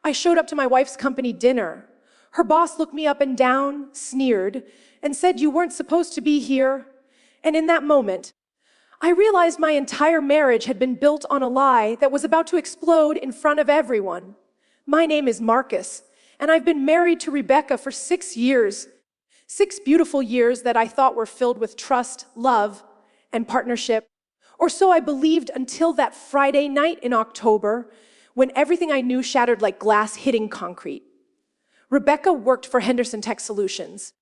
I showed up to my wife's company dinner. Her boss looked me up and down, sneered, and said, "You weren't supposed to be here." And in that moment, I realized my entire marriage had been built on a lie that was about to explode in front of everyone. My name is Marcus, and I've been married to Rebecca for 6 years. 6 beautiful years that I thought were filled with trust, love, and partnership. Or so I believed until that Friday night in October, when everything I knew shattered like glass hitting concrete. Rebecca worked for Henderson Tech Solutions,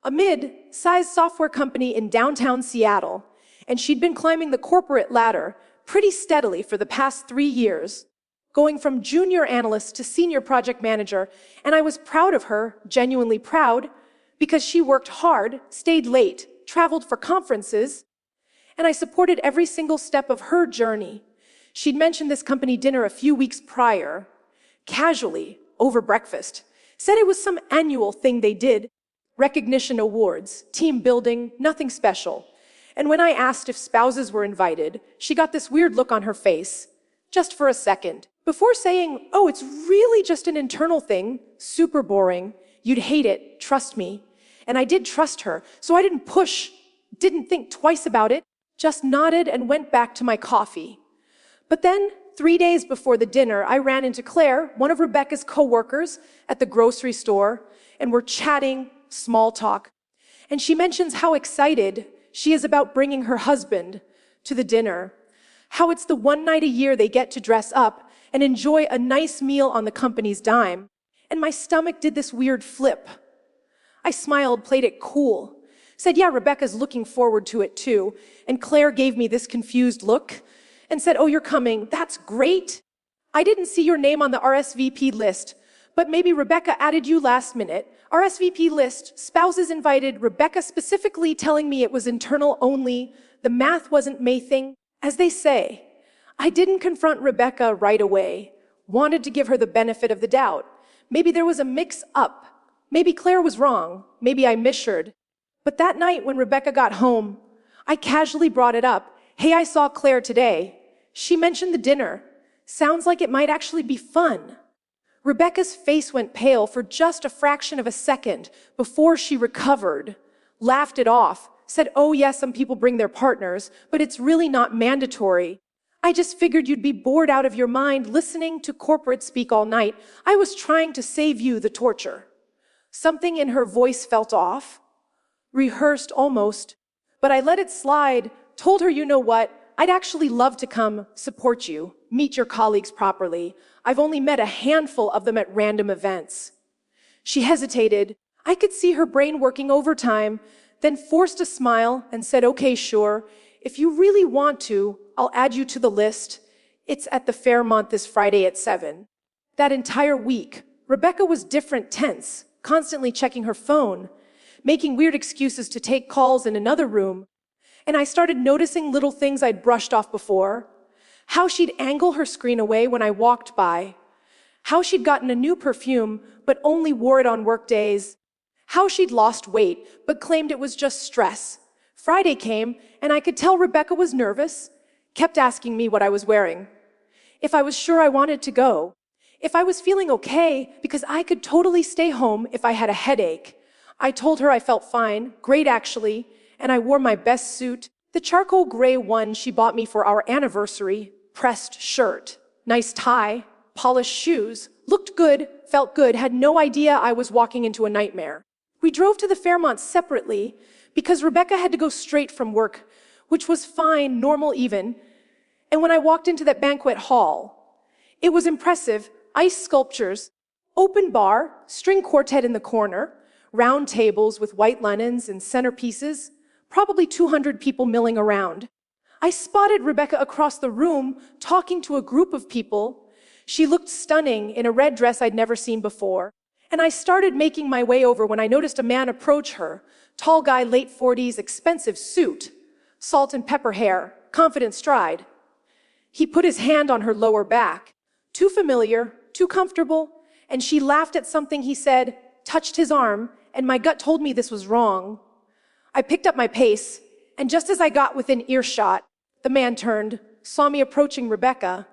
a mid-sized software company in downtown Seattle, and she'd been climbing the corporate ladder pretty steadily for the past 3 years, going from junior analyst to senior project manager, and I was proud of her, genuinely proud, because she worked hard, stayed late, traveled for conferences, and I supported every single step of her journey. She'd mentioned this company dinner a few weeks prior, casually, over breakfast, said it was some annual thing they did, recognition awards, team building, nothing special. And when I asked if spouses were invited, she got this weird look on her face, just for a second, before saying, "Oh, it's really just an internal thing, super boring. You'd hate it, trust me." And I did trust her, so I didn't push, didn't think twice about it, just nodded and went back to my coffee. But then, 3 days before the dinner, I ran into Claire, one of Rebecca's coworkers, at the grocery store, and we're chatting, small talk. And she mentions how excited she is about bringing her husband to the dinner, how it's the one night a year they get to dress up and enjoy a nice meal on the company's dime. And my stomach did this weird flip. I smiled, played it cool, said, "Yeah, Rebecca's looking forward to it too." And Claire gave me this confused look and said, "Oh, you're coming. That's great. I didn't see your name on the RSVP list, but maybe Rebecca added you last minute. RSVP list, spouses invited, Rebecca specifically telling me it was internal only. The math wasn't my thing." As they say, I didn't confront Rebecca right away, wanted to give her the benefit of the doubt. Maybe there was a mix-up. Maybe Claire was wrong. Maybe I misheard. But that night when Rebecca got home, I casually brought it up. "Hey, I saw Claire today. She mentioned the dinner. Sounds like it might actually be fun." Rebecca's face went pale for just a fraction of a second before she recovered, laughed it off, said, "Oh yes, some people bring their partners, but it's really not mandatory. I just figured you'd be bored out of your mind listening to corporate speak all night. I was trying to save you the torture." Something in her voice felt off, rehearsed almost, but I let it slide, told her, "You know what? I'd actually love to come support you, meet your colleagues properly. I've only met a handful of them at random events." She hesitated. I could see her brain working overtime, then forced a smile and said, "Okay, sure. If you really want to, I'll add you to the list. It's at the Fairmont this Friday at 7. That entire week, Rebecca was different, tense, constantly checking her phone, making weird excuses to take calls in another room. And I started noticing little things I'd brushed off before. How she'd angle her screen away when I walked by. How she'd gotten a new perfume, but only wore it on work days. How she'd lost weight, but claimed it was just stress. Friday came, and I could tell Rebecca was nervous, kept asking me what I was wearing, if I was sure I wanted to go, if I was feeling okay, because I could totally stay home if I had a headache. I told her I felt fine, great actually, and I wore my best suit, the charcoal gray one she bought me for our anniversary, pressed shirt, nice tie, polished shoes, looked good, felt good, had no idea I was walking into a nightmare. We drove to the Fairmont separately because Rebecca had to go straight from work, which was fine, normal even. And when I walked into that banquet hall, it was impressive. Ice sculptures, open bar, string quartet in the corner, round tables with white linens and centerpieces, probably 200 people milling around. I spotted Rebecca across the room talking to a group of people. She looked stunning in a red dress I'd never seen before. And I started making my way over when I noticed a man approach her. Tall guy, late 40s, expensive suit, salt and pepper hair, confident stride. He put his hand on her lower back. Too familiar, too comfortable. And she laughed at something he said, touched his arm, and my gut told me this was wrong. I picked up my pace, and just as I got within earshot, the man turned, saw me approaching Rebecca,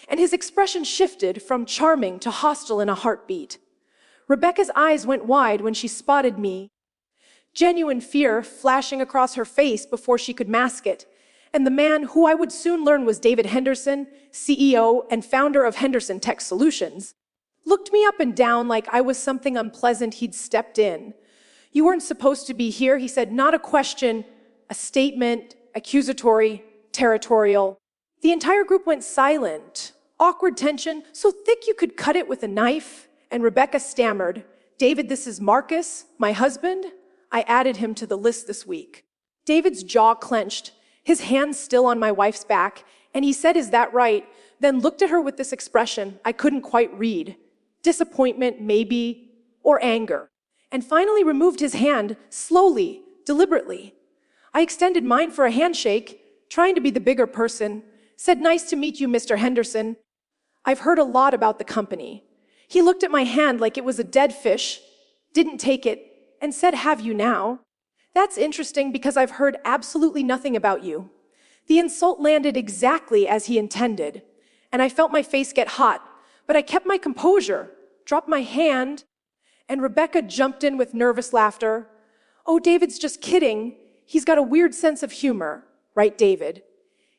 and his expression shifted from charming to hostile in a heartbeat. Rebecca's eyes went wide when she spotted me, genuine fear flashing across her face before she could mask it. And the man, who I would soon learn was David Henderson, CEO and founder of Henderson Tech Solutions, looked me up and down like I was something unpleasant he'd stepped in. "You weren't supposed to be here," he said. "Not a question, a statement, accusatory, territorial." The entire group went silent. Awkward tension, so thick you could cut it with a knife. And Rebecca stammered, "David, this is Marcus, my husband. I added him to the list this week." David's jaw clenched, his hands still on my wife's back, and he said, "Is that right?" Then looked at her with this expression I couldn't quite read. Disappointment, maybe, or anger. And finally removed his hand, slowly, deliberately. I extended mine for a handshake, trying to be the bigger person, said, "Nice to meet you, Mr. Henderson. I've heard a lot about the company." He looked at my hand like it was a dead fish, didn't take it, and said, "Have you now?" "That's interesting because I've heard absolutely nothing about you." The insult landed exactly as he intended, and I felt my face get hot, but I kept my composure, dropped my hand, and Rebecca jumped in with nervous laughter. "Oh, David's just kidding. He's got a weird sense of humor, right, David?"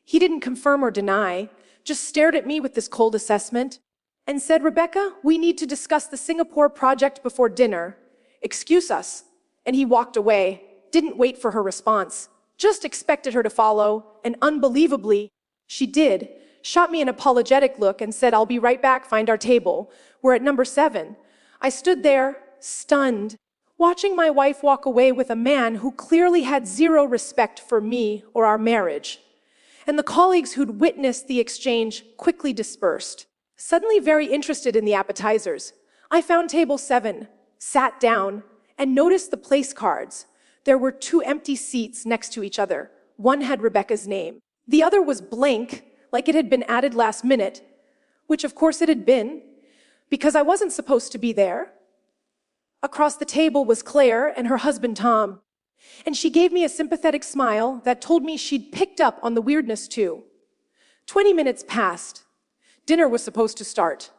He didn't confirm or deny, just stared at me with this cold assessment and said, "Rebecca, we need to discuss the Singapore project before dinner. Excuse us." And he walked away, didn't wait for her response, just expected her to follow, and unbelievably, she did. Shot me an apologetic look and said, "I'll be right back, find our table. We're at number 7. I stood there, stunned, watching my wife walk away with a man who clearly had zero respect for me or our marriage. And the colleagues who'd witnessed the exchange quickly dispersed, suddenly very interested in the appetizers. I found table 7, sat down, and noticed the place cards. There were 2 empty seats next to each other. One had Rebecca's name. The other was blank, like it had been added last minute, which of course it had been, because I wasn't supposed to be there. Across the table was Claire and her husband Tom, and she gave me a sympathetic smile that told me she'd picked up on the weirdness too. 20 minutes passed. Dinner was supposed to start,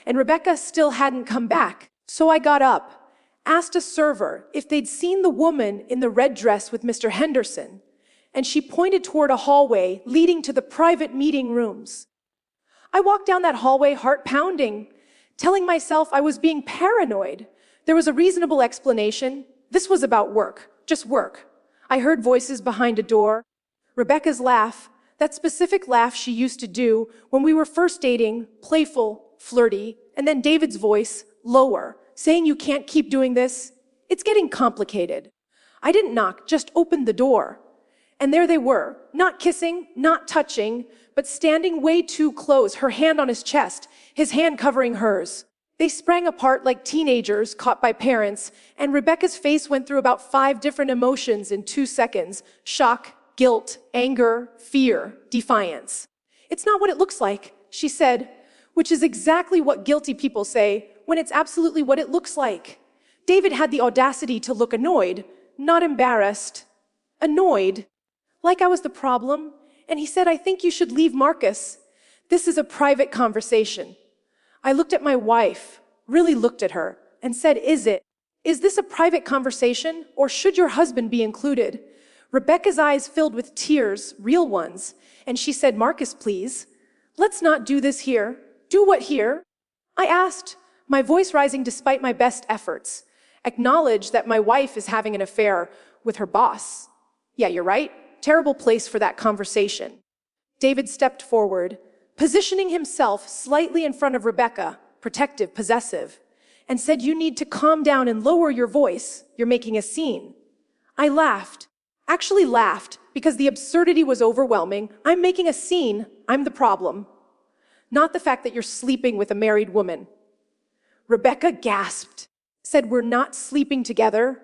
and Rebecca still hadn't come back. So I got up, asked a server if they'd seen the woman in the red dress with Mr. Henderson, and she pointed toward a hallway leading to the private meeting rooms. I walked down that hallway, heart pounding, telling myself I was being paranoid. There was a reasonable explanation. This was about work, just work. I heard voices behind a door. Rebecca's laugh, that specific laugh she used to do when we were first dating, playful, flirty, and then David's voice, lower, saying, "You can't keep doing this. It's getting complicated." I didn't knock, just opened the door. And there they were, not kissing, not touching, but standing way too close, her hand on his chest, his hand covering hers. They sprang apart like teenagers caught by parents, and Rebecca's face went through about 5 different emotions in 2 seconds. Shock, guilt, anger, fear, defiance. "It's not what it looks like," she said, which is exactly what guilty people say when it's absolutely what it looks like. David had the audacity to look annoyed, not embarrassed, annoyed, like I was the problem, and he said, "I think you should leave Marcus. This is a private conversation." I looked at my wife, really looked at her, and said, Is this a private conversation, or should your husband be included?" Rebecca's eyes filled with tears, real ones, and she said, "Marcus, please, let's not do this here." "Do what here?" I asked, my voice rising despite my best efforts. "Acknowledge that my wife is having an affair with her boss." "Yeah, you're right. Terrible place for that conversation." David stepped forward, positioning himself slightly in front of Rebecca, protective, possessive, and said, "You need to calm down and lower your voice. You're making a scene." I laughed, actually laughed, because the absurdity was overwhelming. I'm making a scene. I'm the problem, not the fact that you're sleeping with a married woman. Rebecca gasped, said, "We're not sleeping together."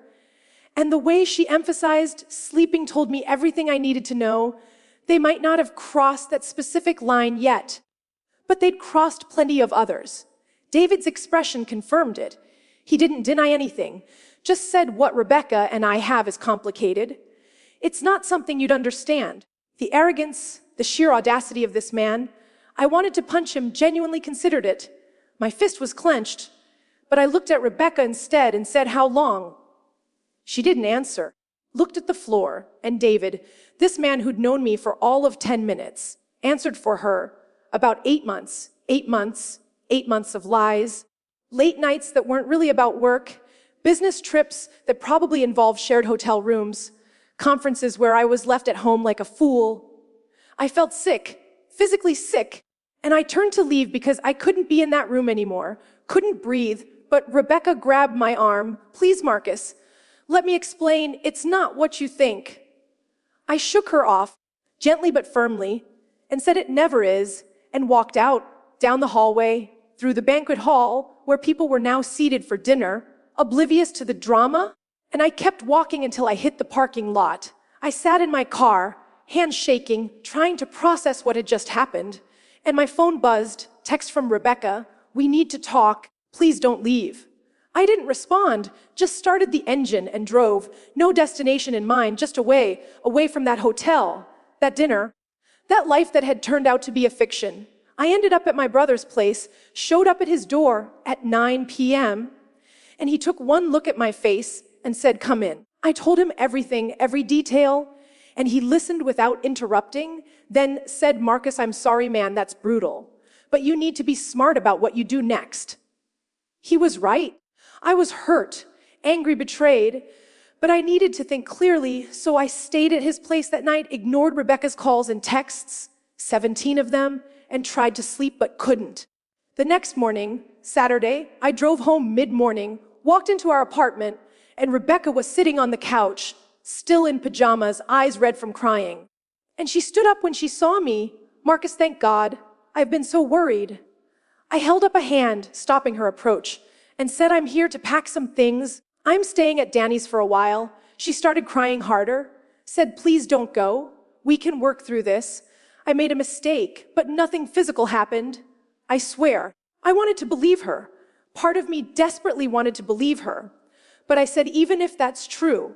And the way she emphasized sleeping told me everything I needed to know. They might not have crossed that specific line yet, but they'd crossed plenty of others. David's expression confirmed it. He didn't deny anything, just said what Rebecca and I have is complicated. It's not something you'd understand. The arrogance, the sheer audacity of this man, I wanted to punch him, genuinely considered it. My fist was clenched, but I looked at Rebecca instead and said, "How long?" She didn't answer, looked at the floor, and David, this man who'd known me for all of 10 minutes, answered for her, about 8 months, 8 months, 8 months of lies, late nights that weren't really about work, business trips that probably involved shared hotel rooms, conferences where I was left at home like a fool. I felt sick, physically sick, and I turned to leave because I couldn't be in that room anymore, couldn't breathe, but Rebecca grabbed my arm. "Please, Marcus, let me explain, it's not what you think." I shook her off, gently but firmly, and said it never is, and walked out, down the hallway, through the banquet hall, where people were now seated for dinner, oblivious to the drama, and I kept walking until I hit the parking lot. I sat in my car, hands shaking, trying to process what had just happened, and my phone buzzed, text from Rebecca, "We need to talk, please don't leave." I didn't respond, just started the engine and drove, no destination in mind, just away from that hotel, that dinner, that life that had turned out to be a fiction. I ended up at my brother's place, showed up at his door at 9 p.m., and he took one look at my face and said, "Come in." I told him everything, every detail, and he listened without interrupting, then said, "Marcus, I'm sorry, man, that's brutal, but you need to be smart about what you do next." He was right. I was hurt, angry, betrayed, but I needed to think clearly, so I stayed at his place that night, ignored Rebecca's calls and texts, 17 of them, and tried to sleep but couldn't. The next morning, Saturday, I drove home mid-morning, walked into our apartment, and Rebecca was sitting on the couch, still in pajamas, eyes red from crying. And she stood up when she saw me. "Marcus, thank God. I've been so worried." I held up a hand, stopping her approach, and said, "I'm here to pack some things. I'm staying at Danny's for a while." She started crying harder, said, "Please don't go. We can work through this. I made a mistake, but nothing physical happened. I swear." I wanted to believe her. Part of me desperately wanted to believe her. But I said, "Even if that's true,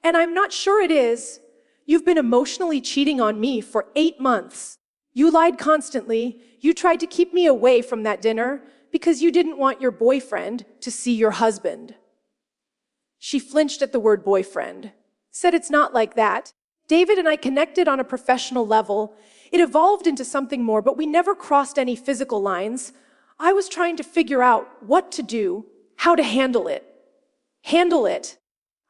and I'm not sure it is, you've been emotionally cheating on me for 8 months. You lied constantly. You tried to keep me away from that dinner because you didn't want your boyfriend to see your husband." She flinched at the word boyfriend, said, "It's not like that. David and I connected on a professional level. It evolved into something more, but we never crossed any physical lines. I was trying to figure out what to do, how to handle it." Handle it.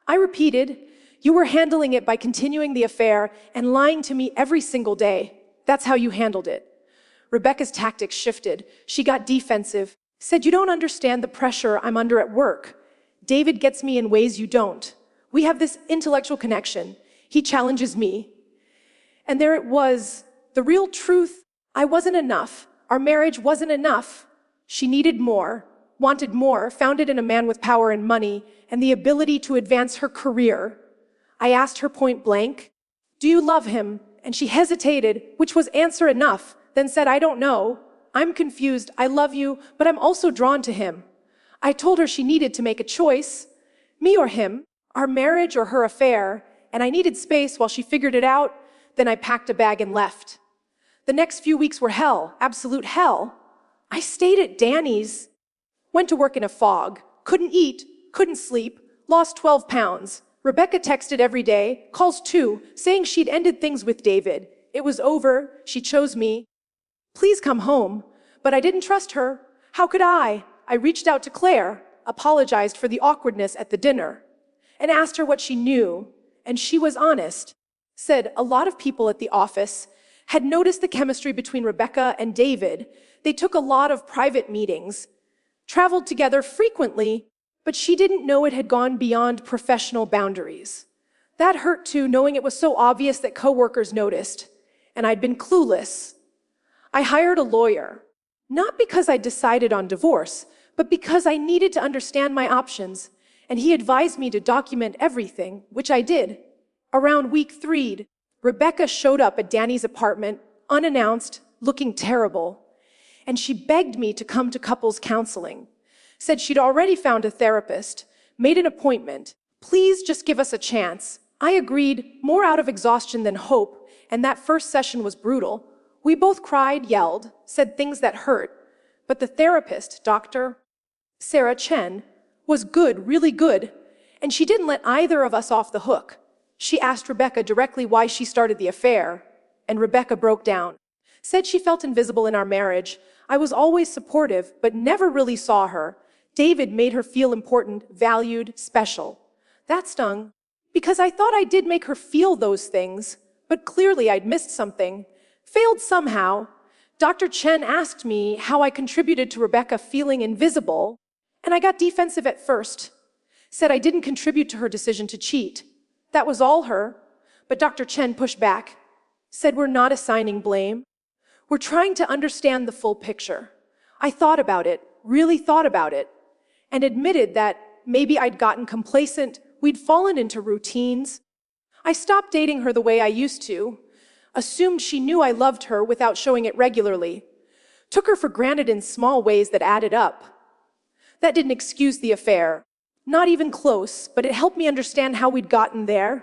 I repeated, "You were handling it by continuing the affair and lying to me every single day. That's how you handled it." Rebecca's tactics shifted. She got defensive, said, "You don't understand the pressure I'm under at work. David gets me in ways you don't. We have this intellectual connection. He challenges me." And there it was, the real truth. I wasn't enough. Our marriage wasn't enough. She needed more, wanted more, found it in a man with power and money and the ability to advance her career. I asked her point blank, "Do you love him?" And she hesitated, which was answer enough, then said, "I don't know. I'm confused. I love you, but I'm also drawn to him." I told her she needed to make a choice, me or him, our marriage or her affair, and I needed space while she figured it out. Then I packed a bag and left. The next few weeks were hell, absolute hell. I stayed at Danny's, went to work in a fog, couldn't eat, couldn't sleep, lost 12 pounds. Rebecca texted every day, calls too, saying she'd ended things with David. It was over, she chose me. Please come home. But I didn't trust her. How could I? I reached out to Claire, apologized for the awkwardness at the dinner, and asked her what she knew, and she was honest. Said a lot of people at the office had noticed the chemistry between Rebecca and David. They took a lot of private meetings, traveled together frequently, but she didn't know it had gone beyond professional boundaries. That hurt too, knowing it was so obvious that coworkers noticed, and I'd been clueless. I hired a lawyer, not because I decided on divorce, but because I needed to understand my options, and he advised me to document everything, which I did. Around week 3, Rebecca showed up at Danny's apartment, unannounced, looking terrible, and she begged me to come to couples counseling. Said she'd already found a therapist, made an appointment. Please just give us a chance. I agreed, more out of exhaustion than hope, and that first session was brutal. We both cried, yelled, said things that hurt, but the therapist, Dr. Sarah Chen, was good, really good, and she didn't let either of us off the hook. She asked Rebecca directly why she started the affair, and Rebecca broke down. Said she felt invisible in our marriage. I was always supportive, but never really saw her. David made her feel important, valued, special. That stung, because I thought I did make her feel those things, but clearly I'd missed something. Failed somehow. Dr. Chen asked me how I contributed to Rebecca feeling invisible, and I got defensive at first. Said I didn't contribute to her decision to cheat. That was all her. But Dr. Chen pushed back. Said we're not assigning blame. We're trying to understand the full picture. I thought about it, really thought about it, and admitted that maybe I'd gotten complacent, we'd fallen into routines. I stopped dating her the way I used to, assumed she knew I loved her without showing it regularly, took her for granted in small ways that added up. That didn't excuse the affair. Not even close, but it helped me understand how we'd gotten there.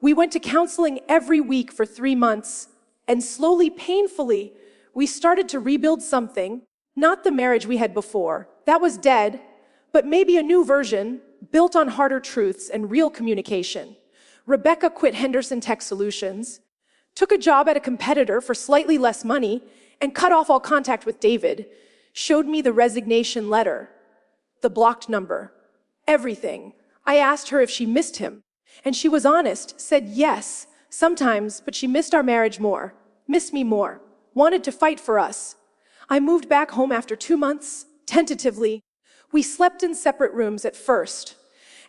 We went to counseling every week for 3 months, and slowly, painfully, we started to rebuild something, not the marriage we had before. That was dead, but maybe a new version, built on harder truths and real communication. Rebecca quit Henderson Tech Solutions, took a job at a competitor for slightly less money, and cut off all contact with David, showed me the resignation letter, the blocked number, everything. I asked her if she missed him, and she was honest, said yes, sometimes, but she missed our marriage more, missed me more, wanted to fight for us. I moved back home after 2 months, tentatively. We slept in separate rooms at first,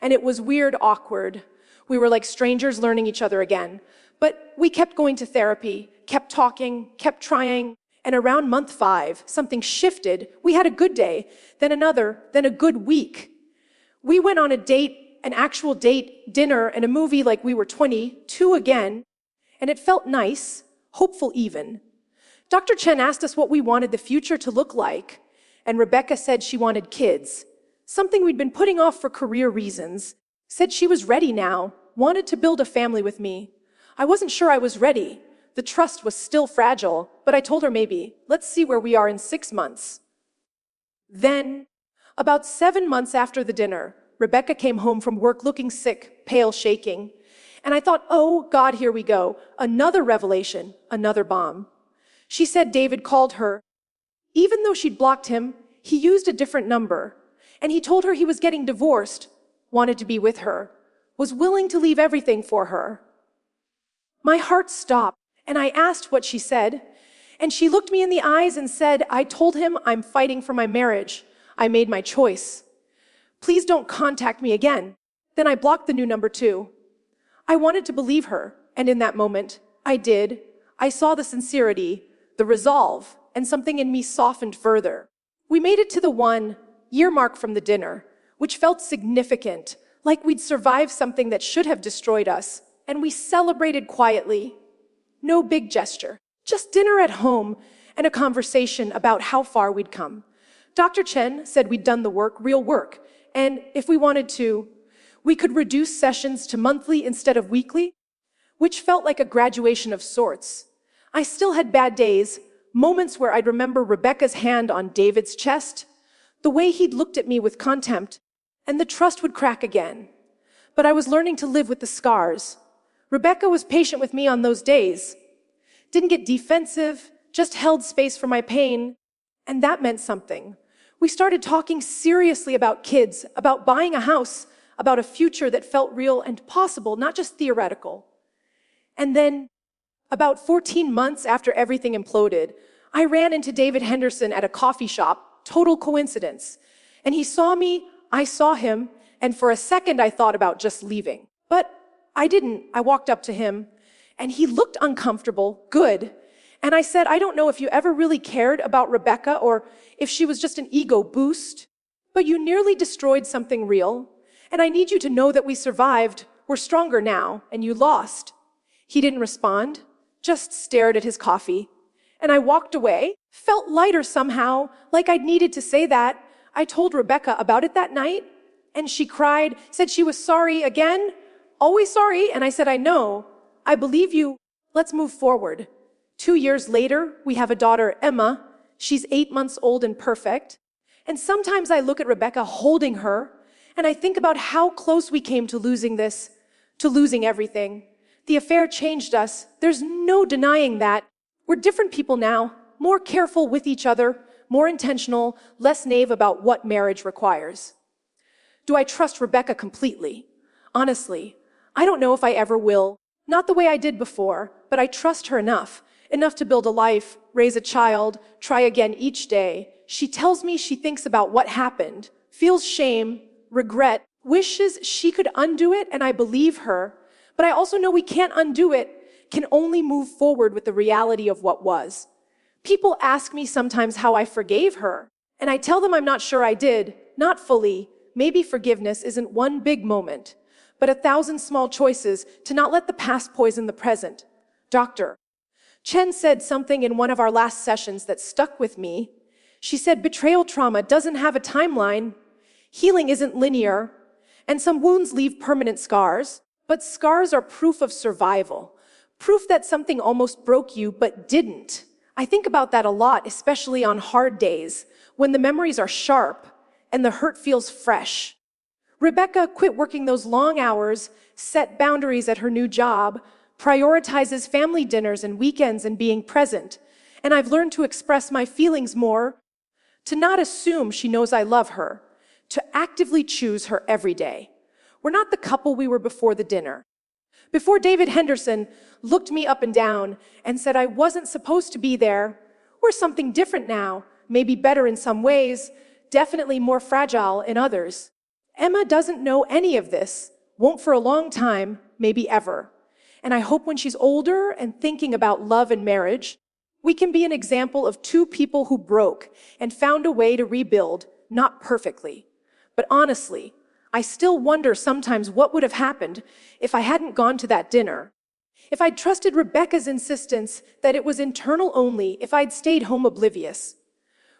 and it was weird, awkward. We were like strangers learning each other again. But we kept going to therapy, kept talking, kept trying, and around month 5, something shifted. We had a good day, then another, then a good week. We went on a date, an actual date, dinner, and a movie like we were 22 again, and it felt nice, hopeful even. Dr. Chen asked us what we wanted the future to look like, and Rebecca said she wanted kids, something we'd been putting off for career reasons, said she was ready now, wanted to build a family with me. I wasn't sure I was ready. The trust was still fragile, but I told her maybe, let's see where we are in 6 months. Then, about 7 months after the dinner, Rebecca came home from work looking sick, pale, shaking, and I thought, oh God, here we go, another revelation, another bomb. She said David called her. Even though she'd blocked him, he used a different number, and he told her he was getting divorced, wanted to be with her, was willing to leave everything for her. My heart stopped, and I asked what she said, and she looked me in the eyes and said, I told him I'm fighting for my marriage. I made my choice. Please don't contact me again. Then I blocked the new number too. I wanted to believe her, and in that moment, I did. I saw the sincerity, the resolve, and something in me softened further. We made it to the 1-year mark from the dinner, which felt significant, like we'd survived something that should have destroyed us, and we celebrated quietly. No big gesture, just dinner at home and a conversation about how far we'd come. Dr. Chen said we'd done the work, real work, and if we wanted to, we could reduce sessions to monthly instead of weekly, which felt like a graduation of sorts. I still had bad days, moments where I'd remember Rebecca's hand on David's chest, the way he'd looked at me with contempt, and the trust would crack again. But I was learning to live with the scars. Rebecca was patient with me on those days. Didn't get defensive, just held space for my pain, and that meant something. We started talking seriously about kids, about buying a house, about a future that felt real and possible, not just theoretical. And then, about 14 months after everything imploded, I ran into David Henderson at a coffee shop, total coincidence. And he saw me, I saw him, and for a second I thought about just leaving. But I didn't. I walked up to him, and he looked uncomfortable, good. And I said, I don't know if you ever really cared about Rebecca or if she was just an ego boost, but you nearly destroyed something real. And I need you to know that we survived, we're stronger now, and you lost. He didn't respond, just stared at his coffee. And I walked away, felt lighter somehow, like I'd needed to say that. I told Rebecca about it that night, and she cried, said she was sorry again, always sorry. And I said, I know, I believe you, let's move forward. 2 years later, we have a daughter, Emma. She's 8 months old and perfect. And sometimes I look at Rebecca holding her, and I think about how close we came to losing this, to losing everything. The affair changed us. There's no denying that. We're different people now, more careful with each other, more intentional, less naive about what marriage requires. Do I trust Rebecca completely? Honestly, I don't know if I ever will. Not the way I did before, but I trust her enough to build a life, raise a child, try again each day. She tells me she thinks about what happened, feels shame, regret, wishes she could undo it, and I believe her. But I also know we can't undo it, can only move forward with the reality of what was. People ask me sometimes how I forgave her, and I tell them I'm not sure I did, not fully. Maybe forgiveness isn't one big moment, but 1,000 small choices to not let the past poison the present. Dr. Chen said something in one of our last sessions that stuck with me. She said betrayal trauma doesn't have a timeline. Healing isn't linear, and some wounds leave permanent scars, but scars are proof of survival, proof that something almost broke you but didn't. I think about that a lot, especially on hard days, when the memories are sharp and the hurt feels fresh. Rebecca quit working those long hours, set boundaries at her new job, prioritizes family dinners and weekends and being present, and I've learned to express my feelings more, to not assume she knows I love her, to actively choose her every day. We're not the couple we were before the dinner. Before David Henderson looked me up and down and said I wasn't supposed to be there, we're something different now, maybe better in some ways, definitely more fragile in others. Emma doesn't know any of this, won't for a long time, maybe ever. And I hope when she's older and thinking about love and marriage, we can be an example of two people who broke and found a way to rebuild, not perfectly, but honestly. I still wonder sometimes what would have happened if I hadn't gone to that dinner. If I'd trusted Rebecca's insistence that it was internal only, if I'd stayed home oblivious.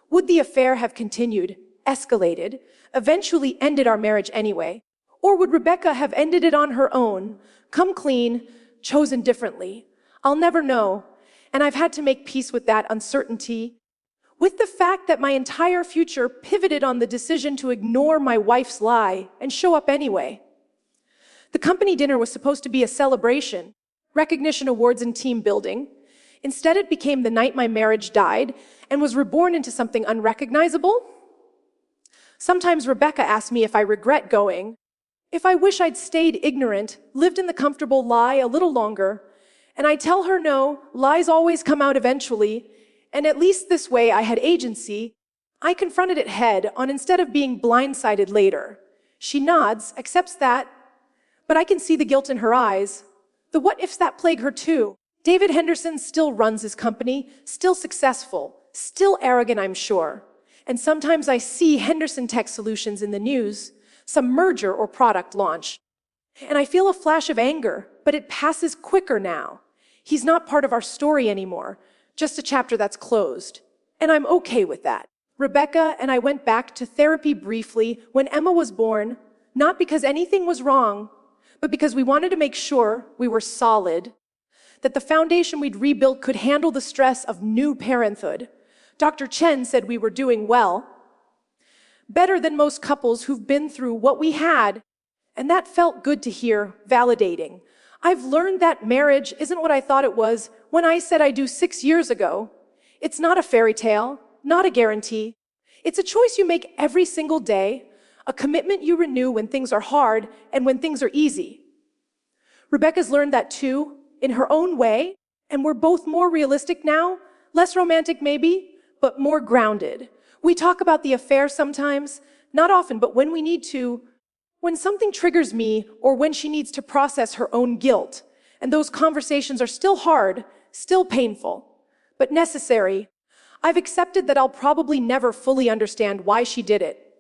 Would the affair have continued, escalated, eventually ended our marriage anyway? Or would Rebecca have ended it on her own, come clean, chosen differently? I'll never know, and I've had to make peace with that uncertainty, with the fact that my entire future pivoted on the decision to ignore my wife's lie and show up anyway. The company dinner was supposed to be a celebration, recognition awards and team building. Instead, it became the night my marriage died and was reborn into something unrecognizable. Sometimes Rebecca asks me if I regret going, if I wish I'd stayed ignorant, lived in the comfortable lie a little longer, and I tell her no, lies always come out eventually, and at least this way I had agency. I confronted it head on instead of being blindsided later. She nods, accepts that, but I can see the guilt in her eyes. The what-ifs that plague her too. David Henderson still runs his company, still successful, still arrogant, I'm sure. And sometimes I see Henderson Tech Solutions in the news, some merger or product launch. And I feel a flash of anger, but it passes quicker now. He's not part of our story anymore. Just a chapter that's closed. And I'm okay with that. Rebecca and I went back to therapy briefly when Emma was born, not because anything was wrong, but because we wanted to make sure we were solid, that the foundation we'd rebuilt could handle the stress of new parenthood. Dr. Chen said we were doing well, better than most couples who've been through what we had, and that felt good to hear, validating. I've learned that marriage isn't what I thought it was when I said I do 6 years ago. It's not a fairy tale, not a guarantee. It's a choice you make every single day, a commitment you renew when things are hard and when things are easy. Rebecca's learned that too, in her own way, and we're both more realistic now, less romantic maybe, but more grounded. We talk about the affair sometimes, not often, but when we need to, when something triggers me or when she needs to process her own guilt. And those conversations are still hard, still painful, but necessary. I've accepted that I'll probably never fully understand why she did it,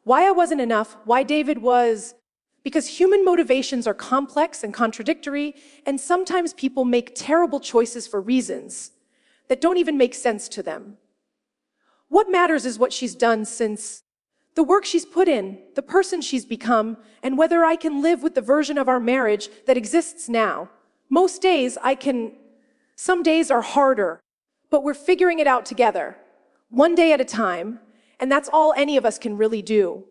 why I wasn't enough, why David was, because human motivations are complex and contradictory, and sometimes people make terrible choices for reasons that don't even make sense to them. What matters is what she's done since, the work she's put in, the person she's become, and whether I can live with the version of our marriage that exists now. Most days I can Some days are harder, but we're figuring it out together, one day at a time, and that's all any of us can really do.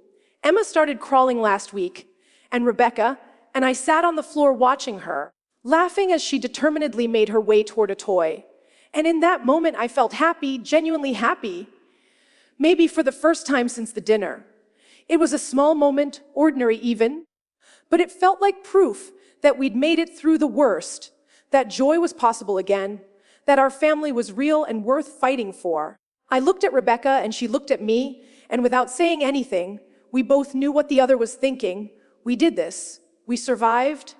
Emma started crawling last week, and Rebecca and I sat on the floor watching her, laughing as she determinedly made her way toward a toy. And in that moment, I felt happy, genuinely happy. Maybe for the first time since the dinner. It was a small moment, ordinary even, but it felt like proof that we'd made it through the worst, that joy was possible again, that our family was real and worth fighting for. I looked at Rebecca and she looked at me, and without saying anything, we both knew what the other was thinking. We did this. We survived.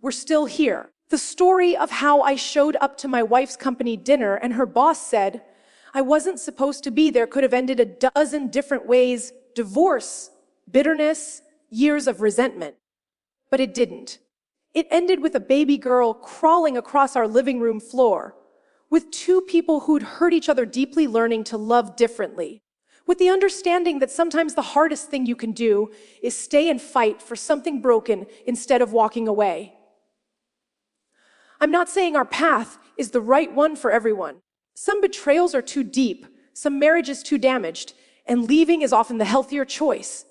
We're still here. The story of how I showed up to my wife's company dinner and her boss said I wasn't supposed to be there could have ended a dozen different ways: divorce, bitterness, years of resentment. But it didn't. It ended with a baby girl crawling across our living room floor, with two people who'd hurt each other deeply learning to love differently, with the understanding that sometimes the hardest thing you can do is stay and fight for something broken instead of walking away. I'm not saying our path is the right one for everyone. Some betrayals are too deep, some marriage is too damaged, and leaving is often the healthier choice.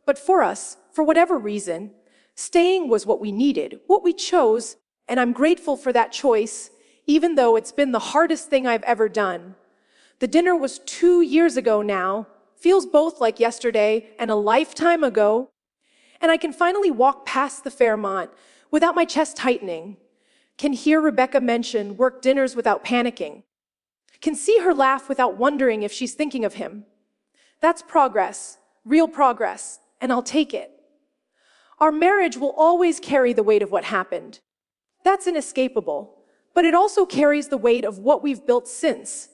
But for us, for whatever reason, staying was what we needed, what we chose, and I'm grateful for that choice, even though it's been the hardest thing I've ever done. The dinner was 2 years ago now, feels both like yesterday and a lifetime ago, and I can finally walk past the Fairmont without my chest tightening, can hear Rebecca mention work dinners without panicking, can see her laugh without wondering if she's thinking of him. That's progress, real progress, and I'll take it. Our marriage will always carry the weight of what happened. That's inescapable, but it also carries the weight of what we've built since.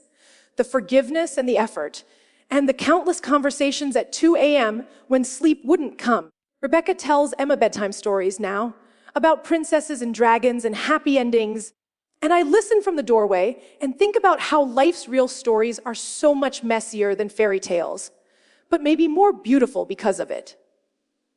The forgiveness and the effort, and the countless conversations at 2 a.m. when sleep wouldn't come. Rebecca tells Emma bedtime stories now, about princesses and dragons and happy endings, and I listen from the doorway and think about how life's real stories are so much messier than fairy tales, but maybe more beautiful because of it.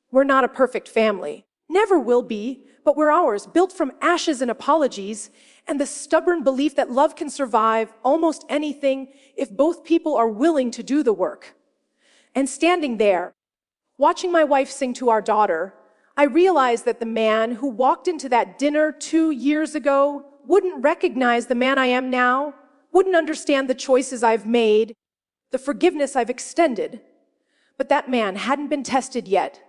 We're not a perfect family, never will be, but we're ours, built from ashes and apologies, and the stubborn belief that love can survive almost anything if both people are willing to do the work. And standing there, watching my wife sing to our daughter, I realized that the man who walked into that dinner 2 years ago wouldn't recognize the man I am now, wouldn't understand the choices I've made, the forgiveness I've extended. But that man hadn't been tested yet,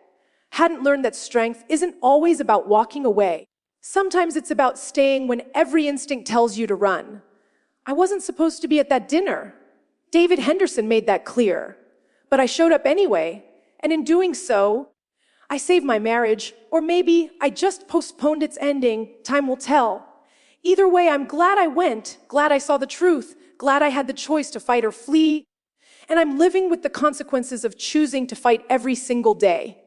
hadn't learned that strength isn't always about walking away. Sometimes it's about staying when every instinct tells you to run. I wasn't supposed to be at that dinner. David Henderson made that clear. But I showed up anyway, and in doing so, I saved my marriage, or maybe I just postponed its ending. Time will tell. Either way, I'm glad I went, glad I saw the truth, glad I had the choice to fight or flee, and I'm living with the consequences of choosing to fight every single day.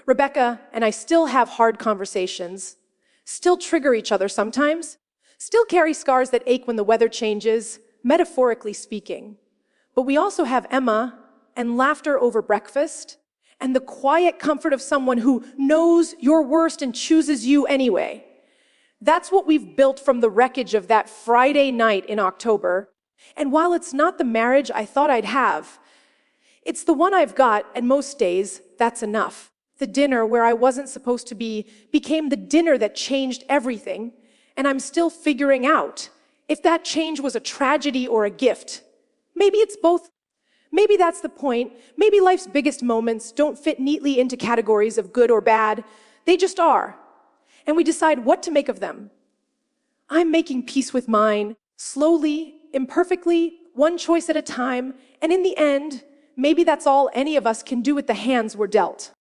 Rebecca and I still have hard conversations, still trigger each other sometimes, still carry scars that ache when the weather changes, metaphorically speaking. But we also have Emma and laughter over breakfast, and the quiet comfort of someone who knows your worst and chooses you anyway. That's what we've built from the wreckage of that Friday night in October. And while it's not the marriage I thought I'd have, it's the one I've got, and most days, that's enough. The dinner where I wasn't supposed to be became the dinner that changed everything, and I'm still figuring out if that change was a tragedy or a gift. Maybe it's both. Maybe that's the point. Maybe life's biggest moments don't fit neatly into categories of good or bad. They just are. And we decide what to make of them. I'm making peace with mine, slowly, imperfectly, one choice at a time, and in the end, maybe that's all any of us can do with the hands we're dealt.